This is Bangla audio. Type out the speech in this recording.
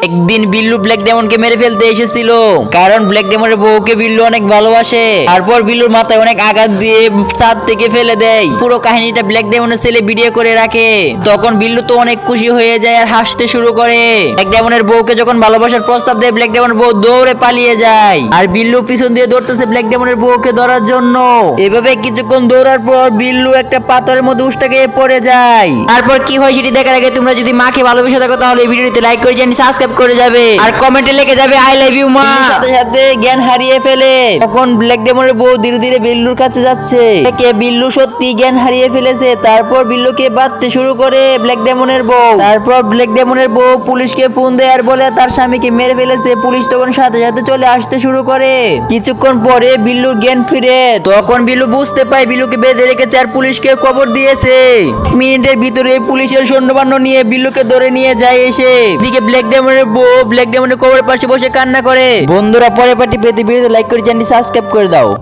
একদিন বিল্লু ব্ল্যাক ডেমনকে মেরে ফেলতে এসেছিল, কারণ ব্ল্যাক ডেমনের বউকে বিল্লু অনেক ভালোবাসে। তারপর বিল্লুর মাথায় অনেক আঘাত দিয়ে ছাদ থেকে ফেলে দেয়। পুরো কাহিনীটা ব্ল্যাক ডেমনের ছেলে ভিডিও করে রাখে। তখন বিল্লু তো অনেক খুশি হয়ে যায় আর হাসতে শুরু করে। ব্ল্যাক ডেমনের বউকে যখন ভালোবাসার প্রস্তাব দেয়, ব্ল্যাক ডেমনের বউ দৌড়ে পালিয়ে যায়, আর বিল্লু পিছন দিয়ে দৌড়তেছে ব্ল্যাক ডেমনের বউকে ধরার জন্য। এভাবে কিছুক্ষণ দৌড়ার পর বিল্লু একটা পাথরের মধ্যে উষ্টা গিয়ে পড়ে যায়। তারপর কি হয় সেটি দেখার আগে তোমরা যদি মাকে ভালোবেসে থাকো তাহলে এই ভিডিওতে লাইক করে জানি সাবস্ক্রাইব করে যাবে, আর কমেন্টে লিখে যাবে আই লাভ ইউ মা। সাথে সাথে জ্ঞান হারিয়ে ফেলে। তখন ব্ল্যাক ডেমনের বউ ধীরে ধীরে বিল্লুর কাছে যাচ্ছে। বিল্লু সত্যি জ্ঞান হারিয়ে ফেলেছে। তারপর বিল্লুকে বাঁধতে শুরু করে ব্ল্যাক ডেমনের বউ। তারপর ব্ল্যাক ডেমনের বউ পুলিশকে ফোন দেয় আর বলে তার স্বামীকে মেরে ফেলেছে। পুলিশ তখন সাথে সাথে চলে আসতে শুরু করে। কিছুক্ষণ পরে বিল্লুর জ্ঞান ফিরে। তখন বিল্লু বুঝতে পায় বিল্লুকে বেঁধে রেখেছে আর পুলিশকে খবর দিয়েছে। মিনিটের ভিতরে পুলিশের সৈন্যবাহিনী নিয়ে বিল্লুকে ধরে নিয়ে যায় এসে। এদিকে ব্ল্যাক ডেমনের বউ ব্ল্যাক ডেমনের কবরের পাশে বসে কান্না করে। বন্ধুরা, পরের পার্টি পেতে ভিডিওতে লাইক করে চ্যানেলটি সাবস্ক্রাইব করে দাও।